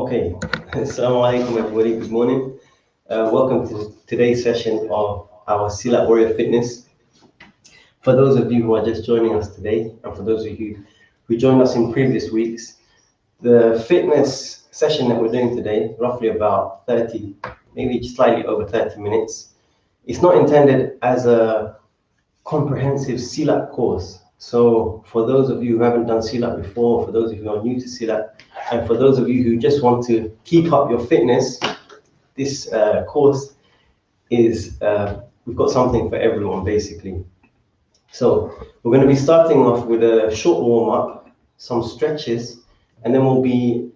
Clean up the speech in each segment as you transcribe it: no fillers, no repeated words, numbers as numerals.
Okay, assalamu alaikum everybody, good morning. Welcome to today's session of our Silat Warrior Fitness. For those of you who are just joining us today, and for those of you who joined us in previous weeks, the fitness session that we're doing today, roughly about 30, maybe slightly over 30 minutes, it's not intended as a comprehensive Silat course. So for those of you who haven't done Silat before, for those of you who are new to Silat, and for those of you who just want to keep up your fitness, this course is, we've got something for everyone basically. So we're going to be starting off with a short warm-up, some stretches, and then we'll be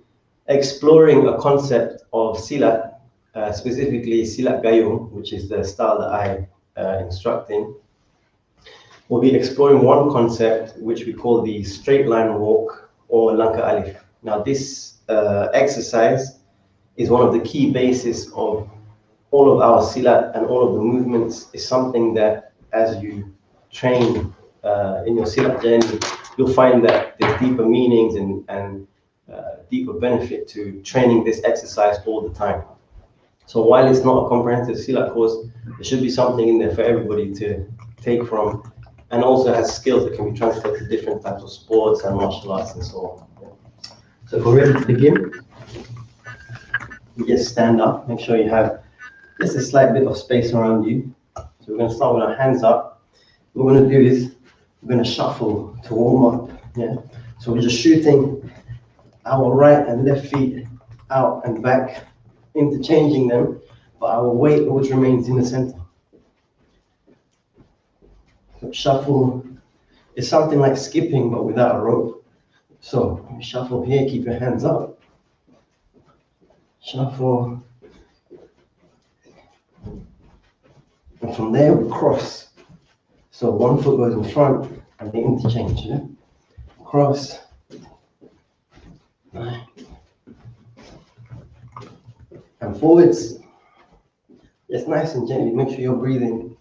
exploring a concept of Silat, specifically Silat Gayong, which is the style that I instruct in. We'll be exploring one concept which we call the straight line walk or Langkah Alif. Now this exercise is one of the key bases of all of our Silat, and all of the movements is something that as you train in your Silat journey, you'll find that there's deeper meanings and deeper benefit to training this exercise all the time. So while it's not a comprehensive Silat course, there should be something in there for everybody to take from, and also has skills that can be transferred to different types of sports and martial arts and so on. So if we're ready to begin, you just stand up, make sure you have just a slight bit of space around you. So we're going to start with our hands up. What we're going to do is we're going to shuffle to warm up. Yeah. So we're just shooting our right and left feet out and back, interchanging them, but our weight always remains in the center. So shuffle is something like skipping but without a rope. So you shuffle here, keep your hands up. Shuffle. And from there we cross. So one foot goes in front and they interchange. Yeah? Cross. And forwards. Just nice and gently. Make sure you're breathing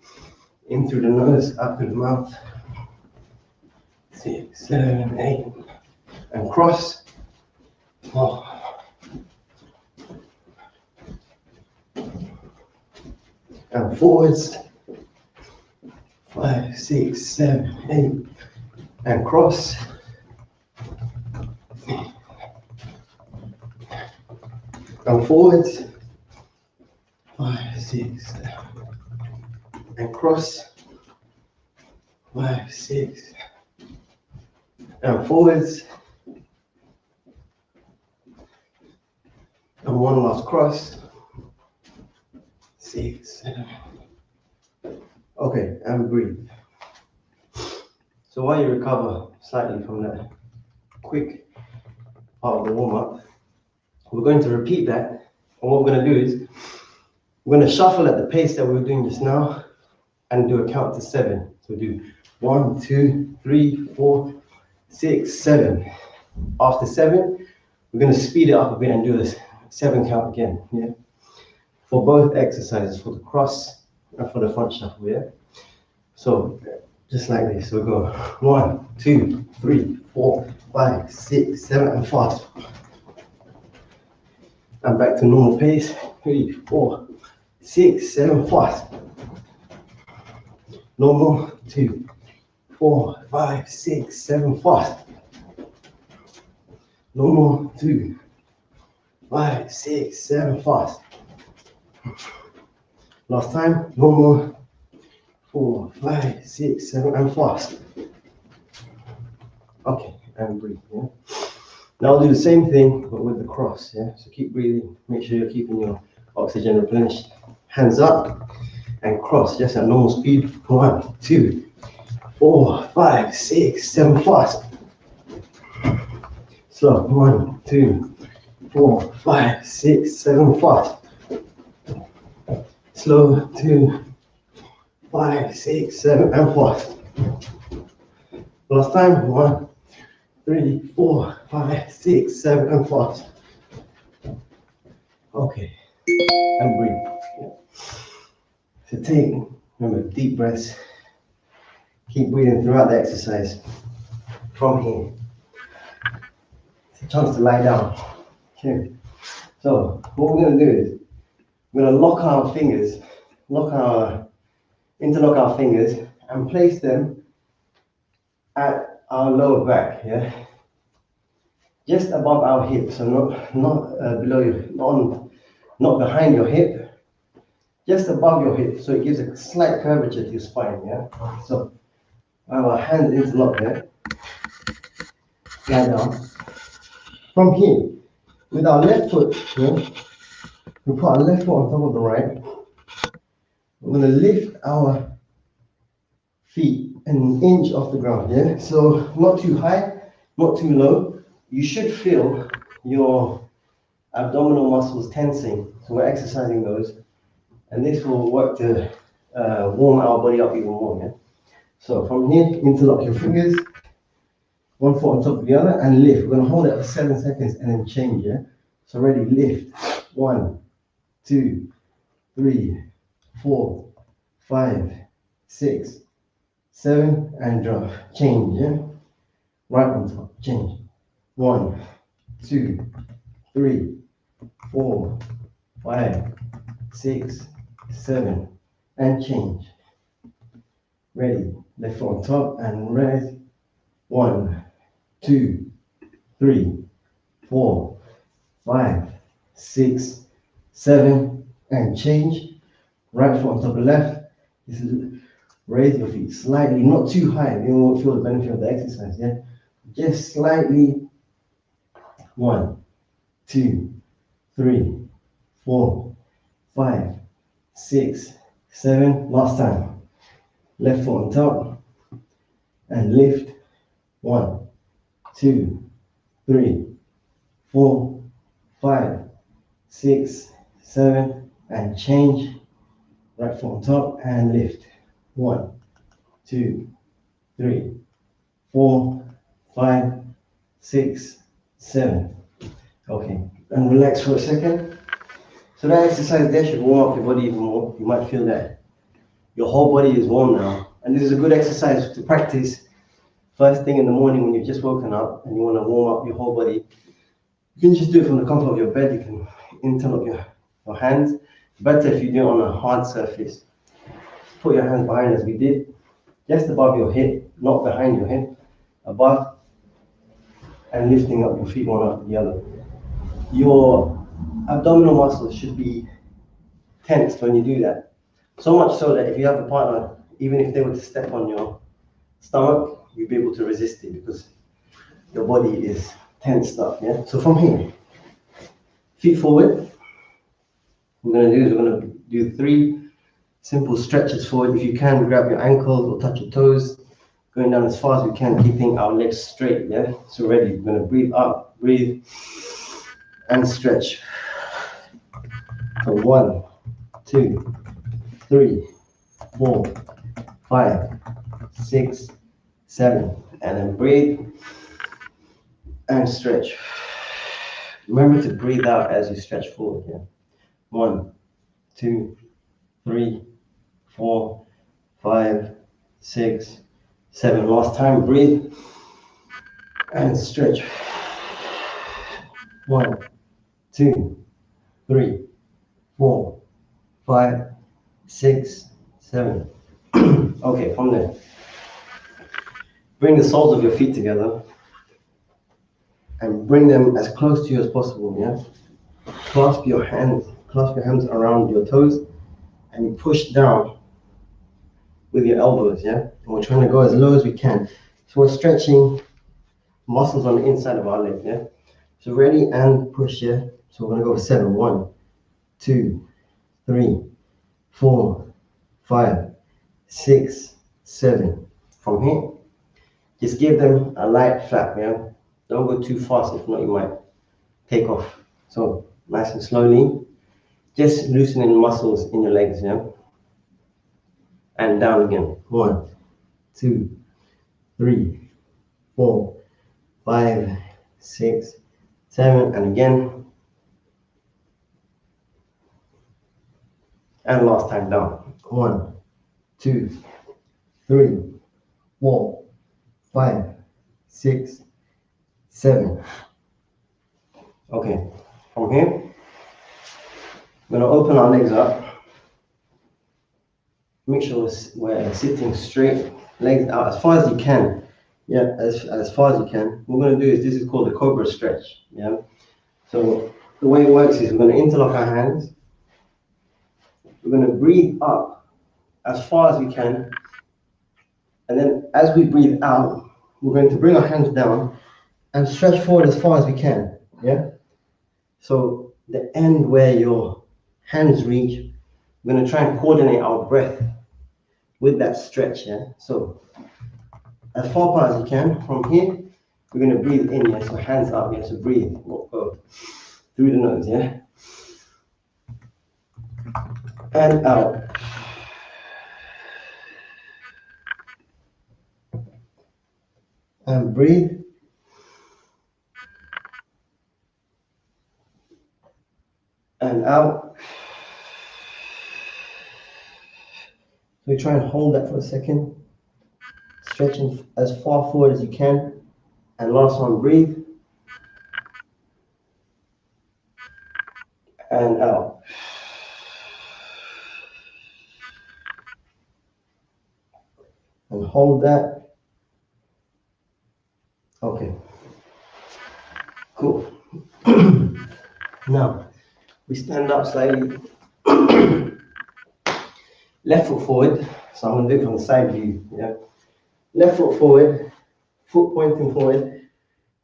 in through the nose, out through the mouth. 6, 7, 8. And cross. 4. And forwards. 5, 6, 7, 8. And cross. And forwards. 5, 6, 7. And cross. 5, 6. And forwards. And one last cross. 6, 7. Okay, and breathe. So while you recover slightly from that quick part of the warm-up, we're going to repeat that. And what we're going to do is we're going to shuffle at the pace that we were doing just now and do a count to 7. So do 1, 2, 3, 4, 6, 7. After 7, we're going to speed it up a bit and do this 7 count again. Yeah. For both exercises, for the cross and for the front shuffle, yeah? So, just like this, we'll go 1, 2, 3, 4, 5, 6, 7, and fast. And back to normal pace, 3, 4, 6, 7, fast. Normal, 2, 4, 5, 6, 7, fast. Normal, 2, 5, 6, 7, fast. Last time, normal, 4, 5, 6, 7, and fast. Okay, and breathe, yeah? Now I'll do the same thing, but with the cross, yeah? So keep breathing, make sure you're keeping your oxygen replenished. Hands up, and cross, just at normal speed. 1, 2, 4, 5, 6, 7, fast. Slow, 1, 2, 4, 5, 6, 7, fast. Slow, 2, 5, 6, 7, and fast. Last time, 1, 3, 4, 5, 6, 7, and fast. Okay, and breathe. So take, remember, deep breaths. Keep breathing throughout the exercise. From here, it's a chance to lie down. Okay. So what we're going to do is we're going to lock our fingers, interlock our fingers and place them at our lower back, yeah? Just above our hip, so not below your, not behind your hip, just above your hip, so it gives a slight curvature to your spine, yeah? So our hands interlock there, slide down. From here, with our left foot, yeah, we put our left foot on top of the right. We're going to lift our feet an inch off the ground, yeah? So not too high, not too low. You should feel your abdominal muscles tensing, so we're exercising those, and this will work to warm our body up even more, yeah? So from here, interlock your fingers, one foot on top of the other, and lift. We're going to hold it for 7 seconds and then change, yeah? So ready, lift. 1, 2, 3, 4, 5, 6, 7, and drop. Change, yeah? Right on top, change. 1, 2, 3, 4, 5, 6, 7, and change. Ready, left foot on top and rest. 1, 2, 3, 4, 5, 6, 7, and change. Right foot on top of left. This is raise your feet slightly, not too high. You won't feel the benefit of the exercise, yeah? Just slightly. 1, 2, 3, 4, 5, 6, 7. Last time. Left foot on top and lift. 1, 2, 3, 4, 5, 6, 7, and change. Right foot on top and lift. 1, 2, 3, 4, 5, 6, 7. Okay, and relax for a second. So that exercise there should warm up your body even more. You might feel that your whole body is warm now. And this is a good exercise to practice first thing in the morning when you've just woken up and you want to warm up your whole body. You can just do it from the comfort of your bed. You can interlock your hands. Better if you do it on a hard surface. Put your hands behind as we did, just above your hip, not behind your hip, above, and lifting up your feet one after the other. Your abdominal muscles should be tensed when you do that. So much so that if you have a partner, even if they were to step on your stomach, you'll be able to resist it because your body is tensed up, yeah? So from here, feet forward. What we're going to do 3 simple stretches forward. If you can, grab your ankles or touch your toes, going down as far as we can, keeping our legs straight, yeah? So ready, we're going to breathe up, breathe, and stretch. So 1, 2, 3, 4, 5, 6, 7, and then breathe and stretch. Remember to breathe out as you stretch forward, yeah? 1, 2, 3, 4, 5, 6, 7. Last time, breathe and stretch. 1, 2, 3, 4, 5, 6, 7. Okay, from there, bring the soles of your feet together and bring them as close to you as possible, yeah? Clasp your hands around your toes and you push down with your elbows, yeah? And we're trying to go as low as we can. So we're stretching muscles on the inside of our leg, yeah? So ready and push, yeah? So we're gonna go for 7. 1, 2, 3, 4, 5, 6, 7. From here, just give them a light flap, yeah? Don't go too fast, if not you might take off. So nice and slowly, just loosening muscles in your legs, yeah? And down again. 1, 2, 3, 4, 5, 6, 7, and again. And last time down. 1, 2, 3, 4, 5, 6, 7. Okay, from here, We're going to open our legs up. Make sure we're sitting straight, legs out as far as you can. Yeah, as far as you can. What we're going to do is, this is called the Cobra Stretch. Yeah. So the way it works is, we're going to interlock our hands. We're going to breathe up as far as we can. And then as we breathe out, we're going to bring our hands down and stretch forward as far as we can. Yeah. So the end where your hands reach, we're going to try and coordinate our breath with that stretch. Yeah. So as far apart as you can. From here, we're going to breathe in. Yeah. So hands up. Yeah. So breathe. Go through the nose. Yeah. And out. And breathe. And out. So try and hold that for a second. Stretching as far forward as you can. And last one, breathe. And out. And hold that. Okay. Cool. Now, we stand up slightly. Left foot forward. So I'm going to do it from the side view. Yeah. Left foot forward. Foot pointing forward.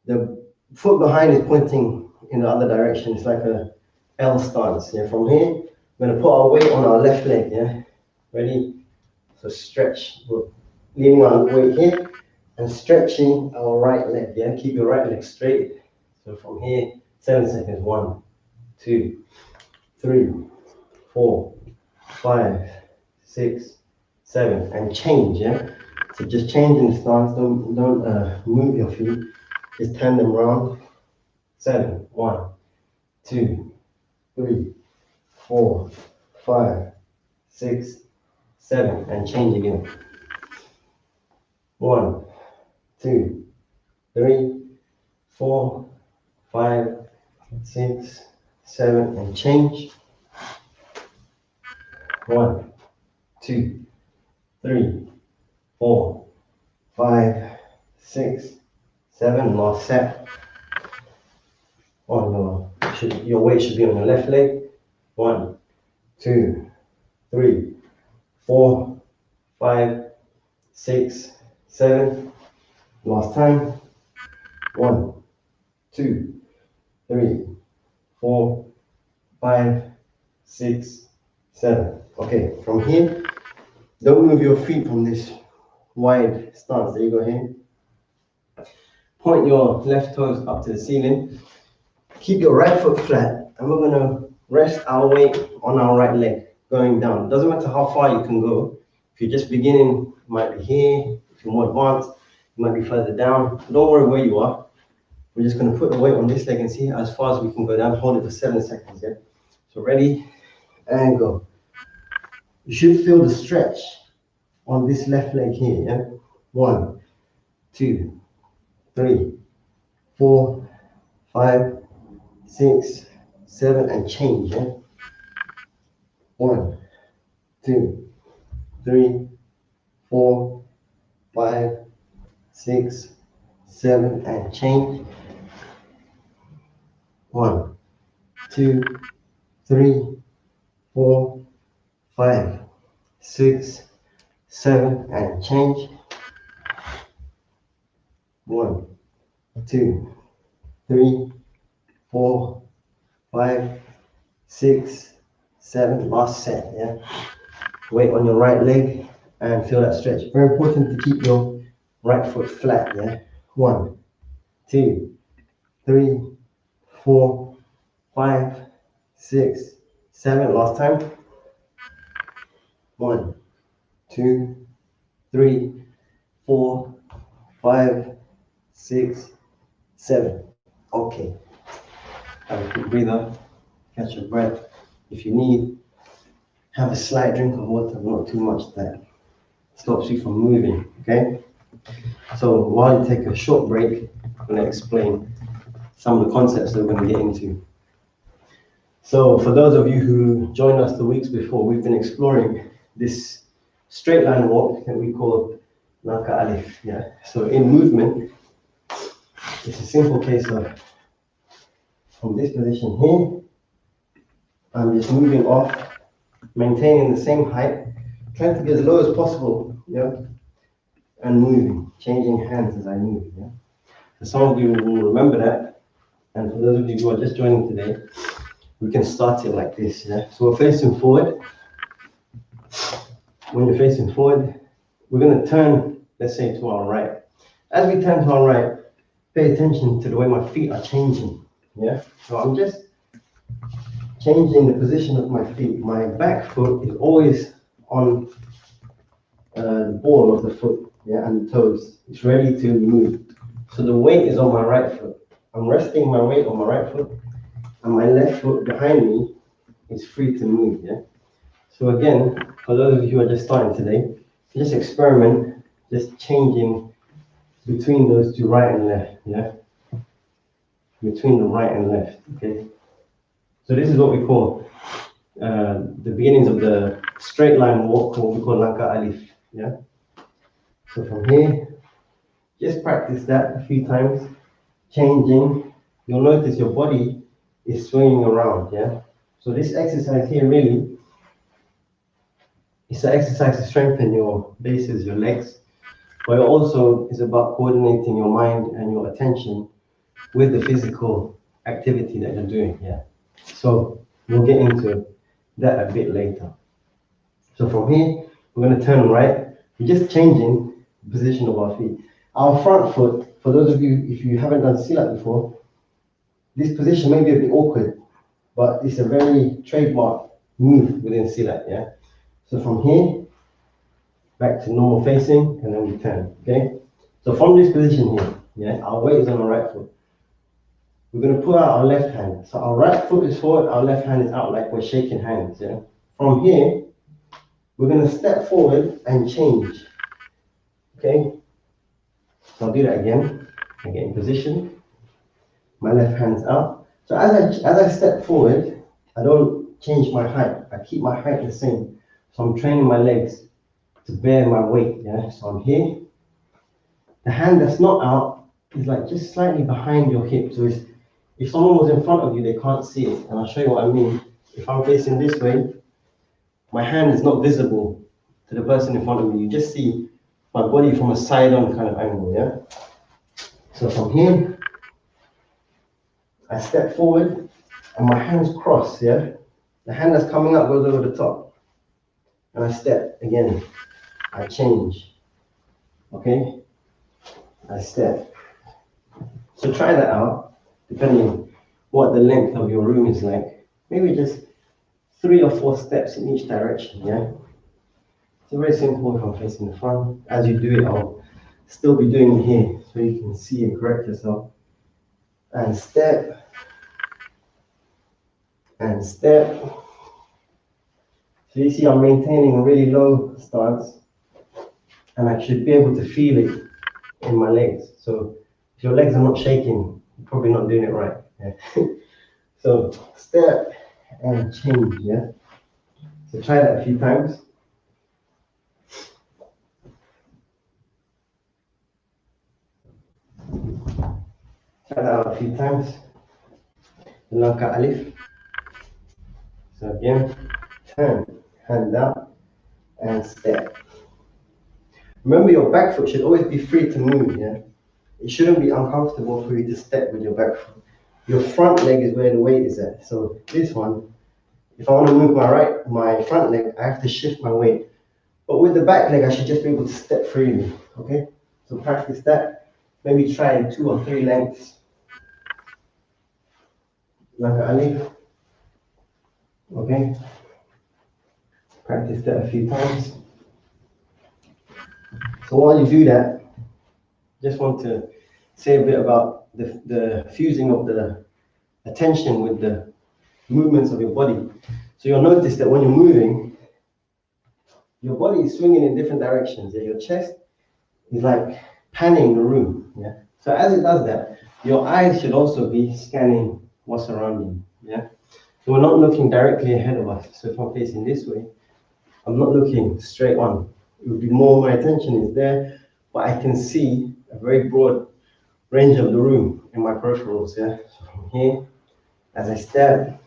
The foot behind is pointing in the other direction. It's like a L stance. Yeah. From here, we're going to put our weight on our left leg. Yeah. Ready? So stretch. We're leaning our weight here and stretching our right leg. Yeah. Keep your right leg straight. So from here, 7 seconds. 1, 2, 3, 4, 5, 6, 7, and change. Yeah. So just change in the stance. Don't move your feet. Just turn them around. 7, 1, 2, 3, 4, 5, 6, 7, and change again. 1, 2, 3, 4, 5, 6, 7, and change. 1, 2, 3, 4, 5, 6, 7. Last set. On your weight should be on your left leg. 1, 2, 3, 4, 5, 6, 7. Last time. 1, 2, 3, 4, 5, 6, 7. Okay, from here, don't move your feet from this wide stance. There you go here. Point your left toes up to the ceiling. Keep your right foot flat, and we're going to rest our weight on our right leg, going down. Doesn't matter how far you can go. If you're just beginning, you might be here. If you're more advanced, you might be further down. Don't worry where you are. We're just going to put the weight on this leg and see as far as we can go down. Hold it for 7 seconds. Yeah. So ready, and go. You should feel the stretch on this left leg here. Yeah. 1, 2, 3, 4, 5, 6, 7, and change. Yeah. 1, 2, 3, 4, 5, 6, 7, and change. 1, 2, 3, 4, 5, 6, 7, and change. 1, 2, 3, 4, 5, 6, 7. Last set. Yeah. Weight on your right leg and feel that stretch. Very important to keep your right foot flat. Yeah. 1, 2, 3, 4, 5, 6, 7. Last time. 1, 2, 3, 4, 5, 6, 7. Okay. Have a quick breather. Catch your breath. If you need, have a slight drink of water, not too much that stops you from moving. Okay. So while you take a short break, I'm going to explain some of the concepts that we're going to get into. So for those of you who joined us the weeks before, we've been exploring this straight line walk that we call Naka Alif. Yeah. So in movement, it's a simple case of from this position here, I'm just moving off, maintaining the same height, trying to be as low as possible, yeah, and moving, changing hands as I move. Yeah. So some of you will remember that, and for those of you who are just joining today, we can start it like this. Yeah. So we're facing forward. When you're facing forward, we're going to turn, let's say, to our right. As we turn to our right, pay attention to the way my feet are changing. Yeah. So I'm just changing the position of my feet. My back foot is always on the ball of the foot, yeah, and the toes. It's ready to move. So the weight is on my right foot. I'm resting my weight on my right foot, and my left foot behind me is free to move, yeah. So again, for those of you who are just starting today, just experiment, just changing between those two, right and left, yeah. Between the right and left, okay. So this is what we call the beginnings of the straight line walk, what we call Naka Alif, yeah. So from here, just practice that a few times, changing. You'll notice your body is swinging around, yeah. So this exercise here really is an exercise to strengthen your bases, your legs, but it also is about coordinating your mind and your attention with the physical activity that you're doing, yeah. So we'll get into that a bit later. So from here, we're going to turn right. We're just changing the position of our feet. Our front foot, for those of you, if you haven't done Silat before, this position may be a bit awkward, but it's a very trademark move within Silat, yeah? So from here, back to normal facing, and then we turn, okay? So from this position here, yeah, our weight is on the right foot. We're going to pull out our left hand. So our right foot is forward, our left hand is out like we're shaking hands, yeah? From here, we're going to step forward and change, okay? So I'll do that again. I get in position. My left hand's out. So as I step forward, I don't change my height. I keep my height the same. So I'm training my legs to bear my weight, yeah? So I'm here. The hand that's not out is like just slightly behind your hip. So if someone was in front of you, they can't see it. And I'll show you what I mean. If I'm facing this way, my hand is not visible to the person in front of me. You just see my body from a side-on kind of angle, yeah? So from here, I step forward and my hands cross, yeah? The hand that's coming up goes over the top. And I step again. I change, okay? I step. So try that out, depending what the length of your room is like. Maybe just 3 or 4 steps in each direction, yeah? So very simple if I'm facing the front. As you do it, I'll still be doing it here so you can see and correct yourself. And step. And step. So you see I'm maintaining a really low stance and I should be able to feel it in my legs. So if your legs are not shaking, you're probably not doing it right. Yeah? So step and change, yeah? So try that a few times. Try that out a few times. Lanka Alif. So again, turn, hand out, and step. Remember your back foot should always be free to move, yeah? It shouldn't be uncomfortable for you to step with your back foot. Your front leg is where the weight is at. So this one, if I want to move my front leg, I have to shift my weight. But with the back leg, I should just be able to step freely, okay? So practice that. Maybe try 2 or 3 lengths. Like Ali. Okay? Practice that a few times. So while you do that, just want to say a bit about the fusing of the attention with the movements of your body. So you'll notice that when you're moving, your body is swinging in different directions. Yeah? Your chest is like panning the room. Yeah? So as it does that, your eyes should also be scanning what's around you. Yeah? So we're not looking directly ahead of us. So if I'm facing this way, I'm not looking straight on. It would be more, my attention is there, but I can see a very broad range of the room in my peripherals, yeah? So from here, as I step,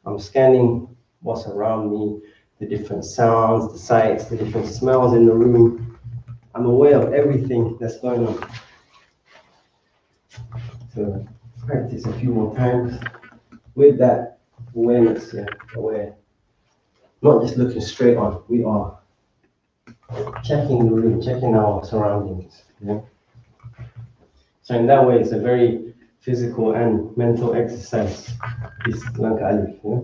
I'm scanning what's around me, the different sounds, the sights, the different smells in the room. I'm aware of everything that's going on. So practice a few more times with that awareness, yeah, aware. Not just looking straight on, we are checking the room, checking our surroundings, yeah. So in that way, it's a very physical and mental exercise, this Lanka Alif, yeah.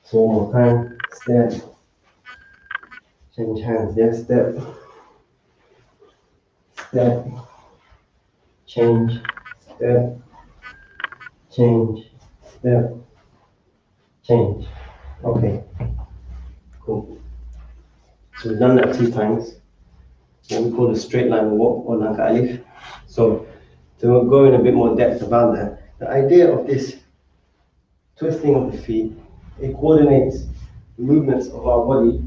So one more time, step, change hands, yeah, step, step, change, step, change, step, change. Okay, cool. So we've done that 2 times. What we call a straight line walk or Lanka Alif. So to go in a bit more depth about that, the idea of this twisting of the feet, it coordinates the movements of our body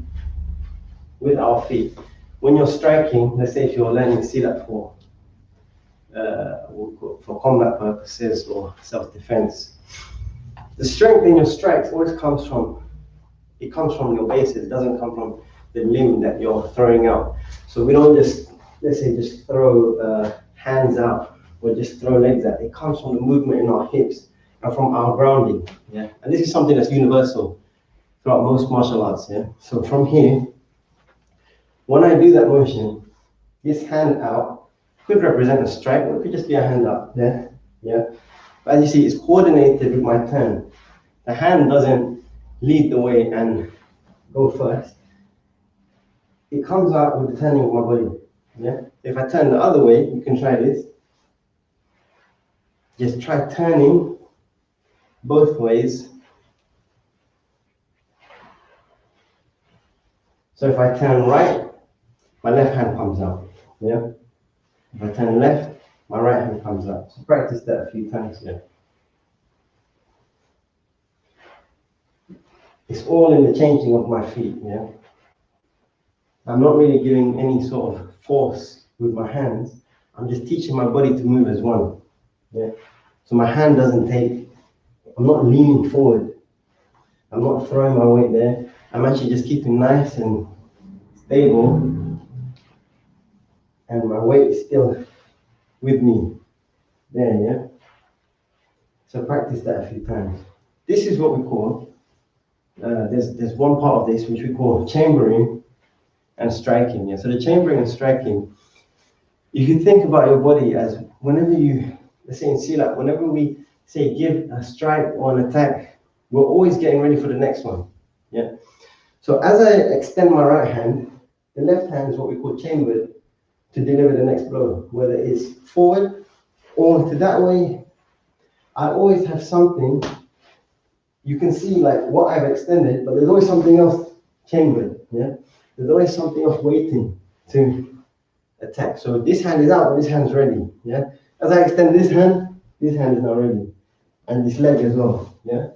with our feet. When you're striking, let's say if you're learning Silat for combat purposes or self-defense, the strength in your strikes always comes from your bases. It doesn't come from the limb that you're throwing out. So we don't just, let's say, just throw hands out or just throw legs out. It comes from the movement in our hips and from our grounding. Yeah, and this is something that's universal throughout most martial arts. Yeah, so from here, when I do that motion, this hand out could represent a strike, or it could just be a hand up. Yeah, yeah. But as you see, it's coordinated with my turn. The hand doesn't lead the way and go first. It comes out with the turning of my body. Yeah. If I turn the other way, you can try this. Just try turning both ways. So if I turn right, my left hand comes out. Yeah. If I turn left, my right hand comes out. So practice that a few times. Yeah. It's all in the changing of my feet. Yeah. I'm not really giving any sort of force with my hands. I'm just teaching my body to move as one. Yeah. So my hand doesn't take, I'm not leaning forward. I'm not throwing my weight there. I'm actually just keeping nice and stable. And my weight is still with me. There, yeah. So practice that a few times. This is what we call, there's one part of this which we call chambering and striking. Yeah. So the chambering and striking, if you think about your body as whenever you, let's say in Silat, whenever we say give a strike or an attack, we're always getting ready for the next one. Yeah. So as I extend my right hand, the left hand is what we call chambered to deliver the next blow, whether it's forward or to that way. I always have something. You can see like what I've extended, but there's always something else chambered. Yeah. There's always something else waiting to attack. So this hand is out, but this hand's ready. Yeah. As I extend this hand is now ready, and this leg as well. Yeah.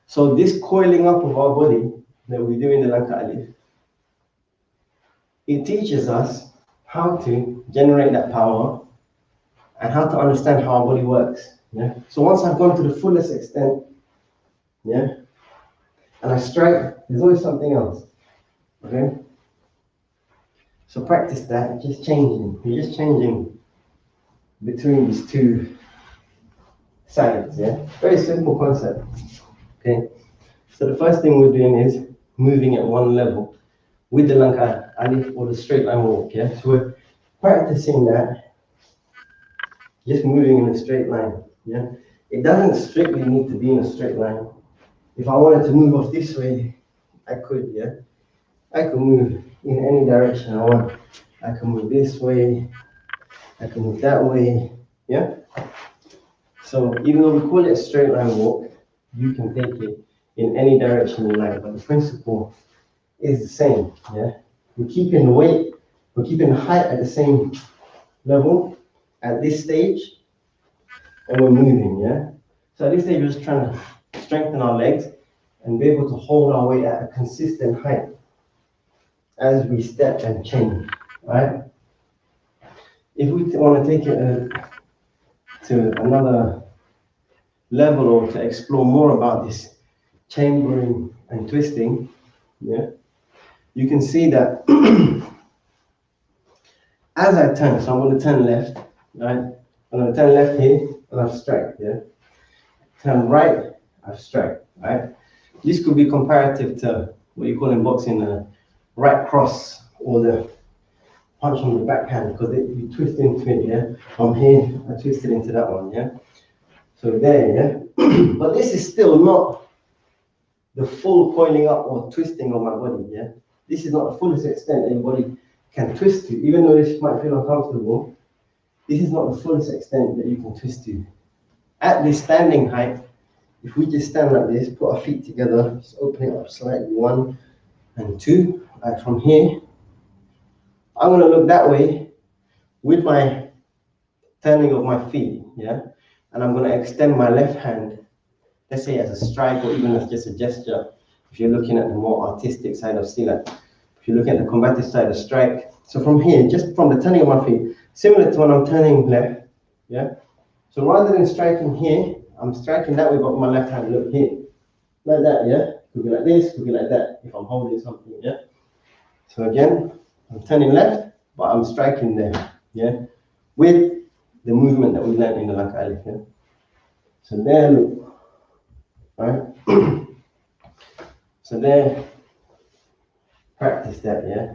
So this coiling up of our body that we do in the Lanka Alif, it teaches us how to generate that power and how to understand how our body works. Yeah. So once I've gone to the fullest extent, yeah, and I strike, there's always something else. Okay. So practice that, just changing. You're just changing between these two sides, yeah? Very simple concept, okay? So the first thing we're doing is moving at one level with the Lanka Alif or the straight line walk, yeah? So we're practicing that, just moving in a straight line, yeah? It doesn't strictly need to be in a straight line. If I wanted to move off this way, I could, yeah? I can move in any direction I want. I can move this way, I can move that way, yeah? So even though we call it a straight line walk, you can take it in any direction you like, but the principle is the same, yeah? We're keeping the weight, we're keeping the height at the same level at this stage, and we're moving, yeah? So at this stage, we're just trying to strengthen our legs, and be able to hold our weight at a consistent height as we step and change, right? If we want to take it to another level or to explore more about this chambering and twisting, yeah, you can see that as I turn, so I'm going to turn left, right? I'm going to turn left here, and I've strike, yeah? Turn right, I've strike, right? This could be comparative to what you call in boxing a right cross or the punch on the backhand, because you twist into it, yeah? From here, I twisted into that one, yeah? So there, yeah? But this is still not the full coiling up or twisting of my body, yeah? This is not the fullest extent that your body can twist to. Even though this might feel uncomfortable, this is not the fullest extent that you can twist to. At this standing height, if we just stand like this, put our feet together, just open it up slightly, 1 and 2, like from here, I'm gonna look that way with my turning of my feet, yeah? And I'm gonna extend my left hand, let's say as a strike or even as just a gesture. If you're looking at the more artistic side of Silat, if you look at the combative side of strike. So from here, just from the turning of my feet, similar to when I'm turning left, yeah? So rather than striking here, I'm striking that way, but my left hand, look here. Like that, yeah? Could be like this, could be like that, if I'm holding something, yeah? So again, I'm turning left, but I'm striking there, yeah? With the movement that we learned in the Laka Alif, yeah? So there, look, right? So there, practice that, yeah?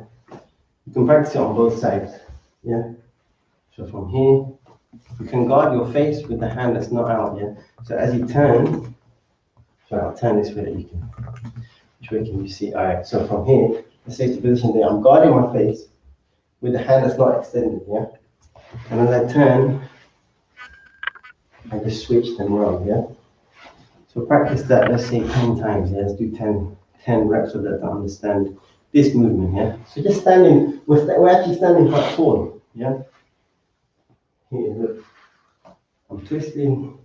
You can practice it on both sides, yeah? So from here, you can guard your face with the hand that's not out, yeah? So as you turn, so I'll turn this way that you can, which way can you see? All right, so from here, let's say to position there, I'm guarding my face with the hand that's not extended, yeah? And as I turn, I just switch them around, yeah? So practice that, let's say 10 times, yeah? Let's do 10 reps of that to understand this movement, yeah? So just standing, we're actually standing quite tall, yeah? Here, look, I'm twisting,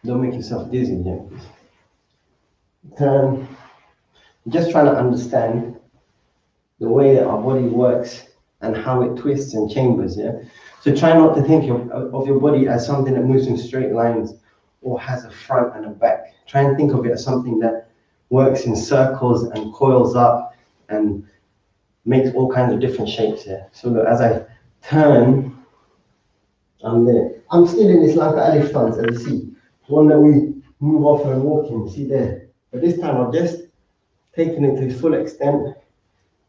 don't make yourself dizzy, yeah? Turn, just trying to understand the way that our body works and how it twists and chambers, yeah? So try not to think of your body as something that moves in straight lines or has a front and a back. Try and think of it as something that works in circles and coils up and makes all kinds of different shapes, yeah? So look, as I turn, I'm there. I'm still in this Lanka Alif stance, as you see. One that we move off and walk in, see there. But this time I've just taken it to its full extent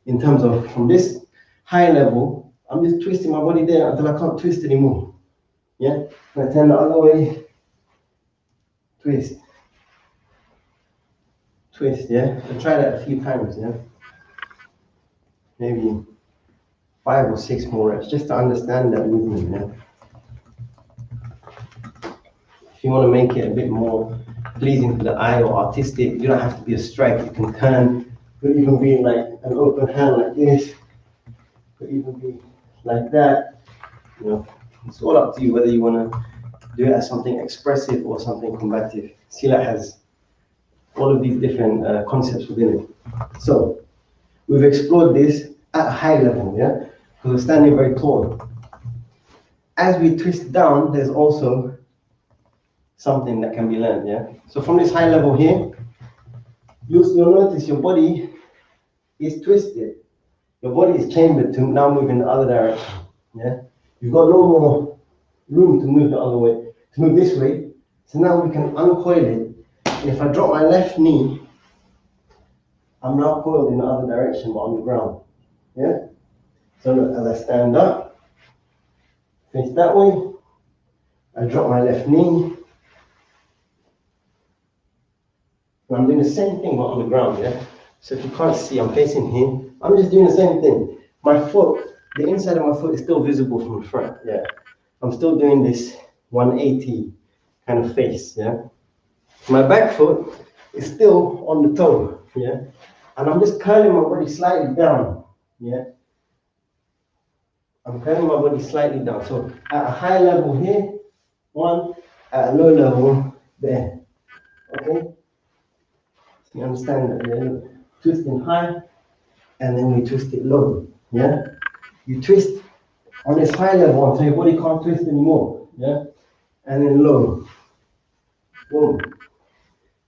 in terms of from this high level, I'm just twisting my body there until I can't twist anymore. Yeah? And I turn the other way, twist, twist, yeah? So try that a few times, yeah? Maybe 5 or 6 more reps, just to understand that movement, yeah? If you want to make it a bit more pleasing to the eye or artistic, you don't have to be a strike, you can turn, could even be like an open hand like this, could even be like that, you know? It's all up to you whether you want to do it as something expressive or something combative. Silat has all of these different concepts within it. So we've explored this at a high level, yeah? Because we're standing very tall. As we twist down, there's also something that can be learned, yeah? So from this high level here, you'll notice your body is twisted. Your body is chambered to now move in the other direction, yeah? You've got no more room to move the other way, to move this way. So now we can uncoil it. And if I drop my left knee, I'm now coiled in the other direction, but on the ground, yeah? So look, as I stand up, face that way, I drop my left knee, and I'm doing the same thing but on the ground, yeah? So if you can't see, I'm facing here, I'm just doing the same thing. My foot, the inside of my foot is still visible from the front, yeah? I'm still doing this 180 kind of face, yeah? My back foot is still on the toe, yeah? And I'm just curling my body slightly down, yeah? I'm curling my body slightly down. So at a high level here, 1, at a low level there. Okay? So you understand that we're twisting high and then we twist it low. Yeah? You twist on this high level until your body can't twist anymore. Yeah? And then low. Boom.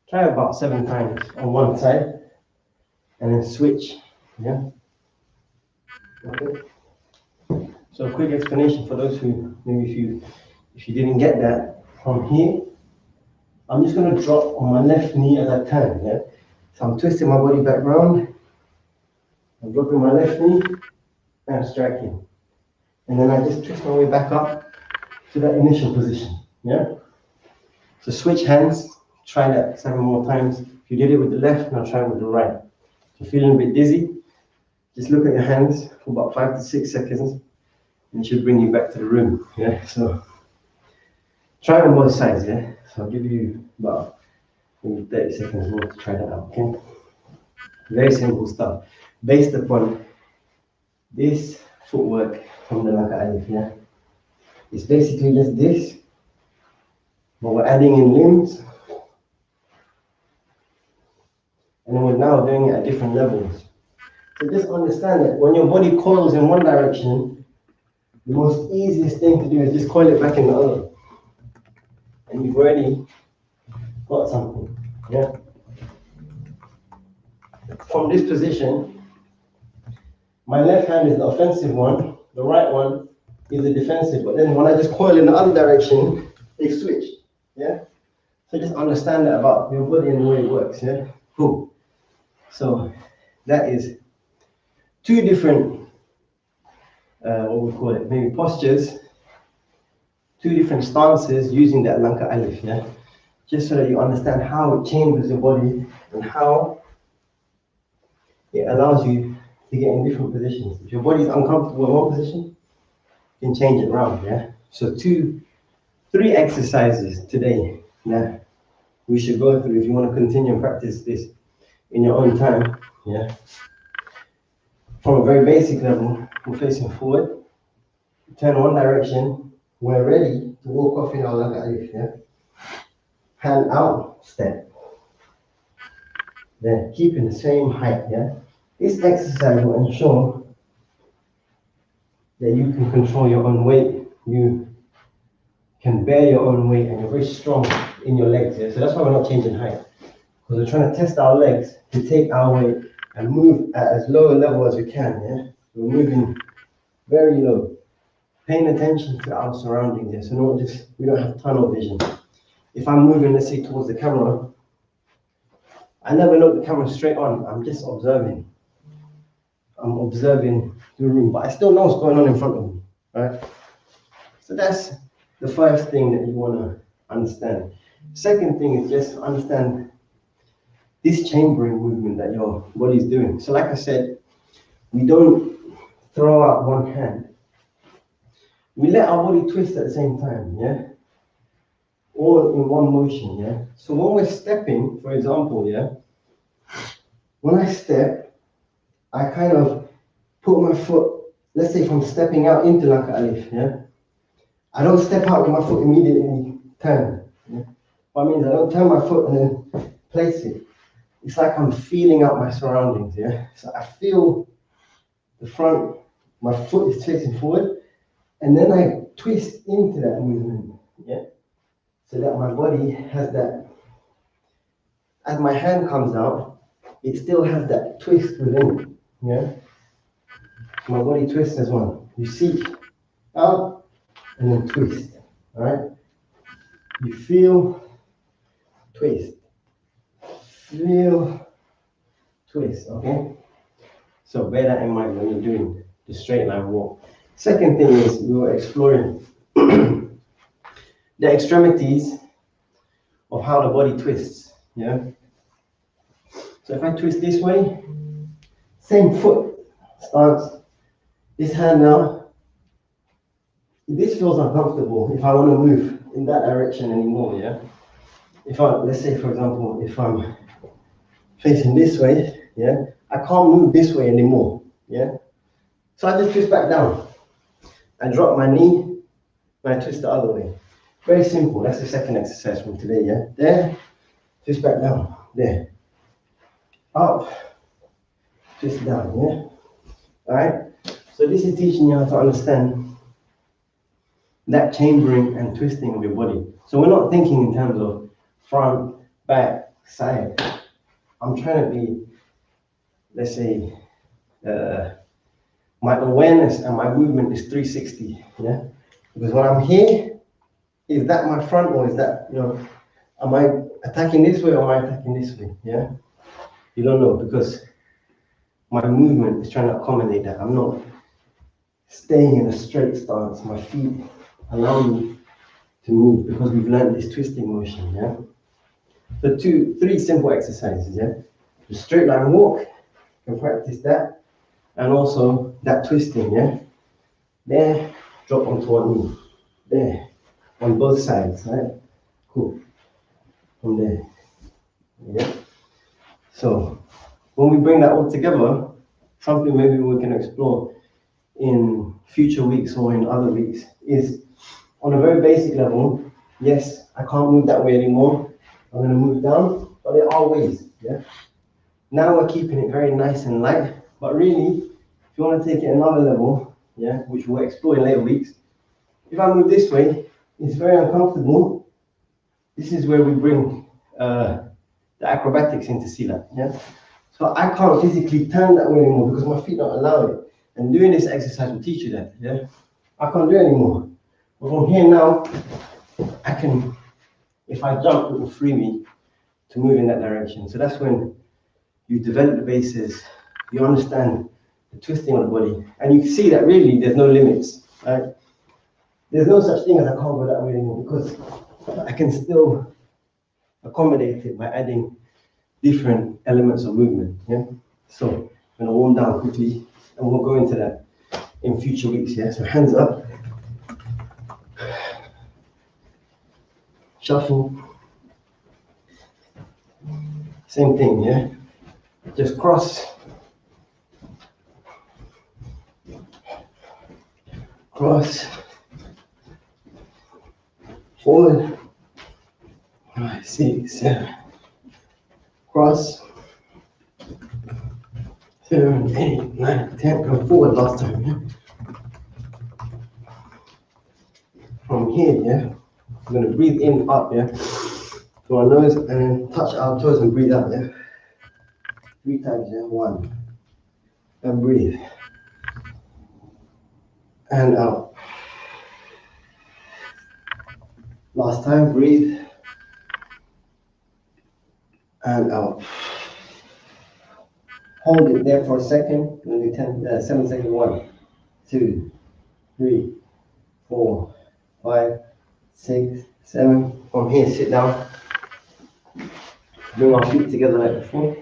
Try about 7 times on one side and then switch. Yeah? Okay. So a quick explanation for those who maybe if you didn't get that from here, I'm just going to drop on my left knee as I turn. Yeah. So I'm twisting my body back round. I'm dropping my left knee and I'm striking, and then I just twist my way back up to that initial position. Yeah. So switch hands. Try that 7 more times. If you did it with the left, now try it with the right. If you're feeling a bit dizzy, just look at your hands for about 5 to 6 seconds. And it should bring you back to the room. Yeah, so try on both sides. Yeah, so I'll give you about maybe 30 seconds more to try that out. Okay, very simple stuff based upon this footwork from the Lanka Alif. Yeah, it's basically just this, but we're adding in limbs, and then we're now doing it at different levels. So just understand that when your body coils in one direction, the most easiest thing to do is just coil it back in the other. And you've already got something. Yeah. From this position, my left hand is the offensive one, the right one is the defensive. But then when I just coil in the other direction, they switch. Yeah. So just understand that about your body and the way it works. Yeah. Cool. So that is 2 different what we call it, maybe postures, 2 different stances using that Lanka Alif, yeah? Just so that you understand how it changes your body and how it allows you to get in different positions. If your body is uncomfortable in one position, you can change it around, yeah? So 3 exercises today that we should go through if you want to continue and practice this in your own time, yeah? From a very basic level, we're facing forward, turn one direction, we're ready to walk off in our Lanka Alif, yeah? Hand out, step. Then keeping the same height, yeah? This exercise will ensure that you can control your own weight, you can bear your own weight, and you're very strong in your legs, yeah? So that's why we're not changing height. Because we're trying to test our legs to take our weight and move at as low a level as we can, yeah? We're moving very low, paying attention to our surroundings, yeah? So we don't have tunnel vision. If I'm moving, let's say, towards the camera, I never look the camera straight on. I'm just observing. I'm observing the room, but I still know what's going on in front of me, right? So that's the first thing that you want to understand. Second thing is just understand this chambering movement that your body is doing. So like I said, we don't throw out one hand. We let our body twist at the same time, yeah? All in one motion, yeah? So when we're stepping, for example, yeah? When I step, I kind of put my foot, let's say if I'm stepping out into Lanka Alif, yeah? I don't step out with my foot immediately turn. Yeah? What I mean is I don't turn my foot and then place it. It's like I'm feeling out my surroundings, yeah? So I feel the front, my foot is facing forward, and then I twist into that movement, yeah? So that my body has that, as my hand comes out, it still has that twist within it, yeah? So my body twists as well. You seek out and then twist, all right? You feel, twist, feel, twist, okay? So bear that in mind when you're doing the straight line walk. Second thing is we were exploring the extremities of how the body twists, yeah? So if I twist this way, same foot stance, this hand now, this feels uncomfortable if I want to move in that direction anymore, yeah? If let's say for example, if I'm facing this way, yeah, I can't move this way anymore, yeah? So I just twist back down. I drop my knee and I twist the other way. Very simple. That's the second exercise from today, yeah? There, twist back down, there, up, twist down, yeah? All right? So this is teaching you how to understand that chambering and twisting of your body. So we're not thinking in terms of front, back, side. I'm trying to be, let's say, my awareness and my movement is 360, yeah? Because when I'm here, is that my front or is that, am I attacking this way or am I attacking this way, yeah? You don't know because my movement is trying to accommodate that. I'm not staying in a straight stance. My feet allow me to move because we've learned this twisting motion, yeah? So three simple exercises, yeah? The straight line walk, you can practice that. And also that twisting, yeah? There, drop onto one knee. There, on both sides, right? Cool. From there, yeah? So, when we bring that all together, something maybe we can explore in future weeks or in other weeks is on a very basic level, yes, I can't move that way anymore. I'm going to move down, but there are ways, yeah? Now we're keeping it very nice and light, but really, if you want to take it another level, yeah, which we'll explore in later weeks, if I move this way, it's very uncomfortable. This is where we bring the acrobatics into Silat, yeah? So I can't physically turn that way anymore because my feet don't allow it. And doing this exercise will teach you that, yeah? I can't do it anymore. But from here now, I can, if I jump, it will free me to move in that direction. So that's when you develop the bases, you understand the twisting of the body, and you can see that really there's no limits, right? There's no such thing as I can't go that way anymore because I can still accommodate it by adding different elements of movement, yeah? So I'm gonna warm down quickly and we'll go into that in future weeks, yeah? So hands up, shuffle, same thing, yeah? Just cross, forward, 5, 6, 7, cross, 7, 8, 9, 10, go forward last time, yeah? From here, yeah? I'm gonna breathe in, up, yeah? Through our nose and then touch our toes and breathe out, yeah? 3 times, yeah? 1, and breathe. And out. Last time, breathe. And out. Hold it there for a second. We'll do 7 seconds. 1, 2, 3, 4, 5, 6, 7. From here, sit down. Bring our feet together like before.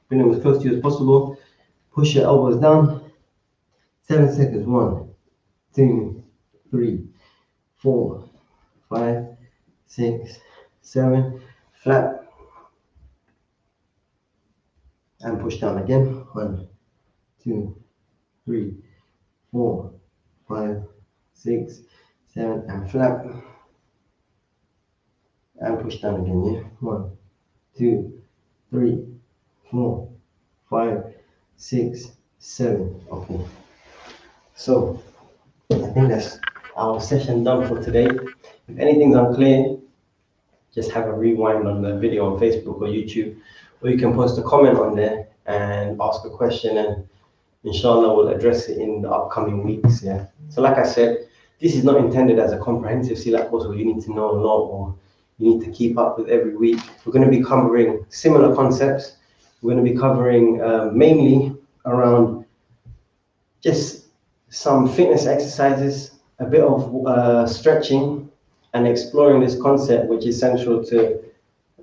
Bring them as close to you as possible. Push your elbows down. 7 seconds. 1, 2, 3, 4, 5, 6, 7. Flat. And push down again. 1, 2, 3, 4, 5, 6, 7, and flat. And push down again, yeah? 1, 2, 3, 4, 5, 6, 7. Okay. So I think that's our session done for today. If anything's unclear, just have a rewind on the video on Facebook or YouTube, or you can post a comment on there and ask a question, and inshallah we'll address it in the upcoming weeks. Yeah. So like I said, this is not intended as a comprehensive Silat course where you need to know a lot or you need to keep up with every week. We're going to be covering similar concepts. We're going to be covering mainly around just some fitness exercises, a bit of stretching, and exploring this concept which is central to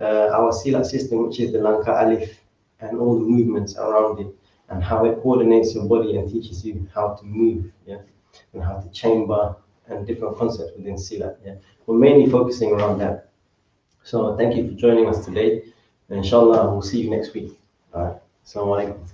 our Silat system, which is the Lanka Alif and all the movements around it, and how it coordinates your body and teaches you how to move, yeah, and how to chamber and different concepts within Silat. Yeah, we're mainly focusing around that. So thank you for joining us today, and inshallah we'll see you next week. All right, assalamu alaikum.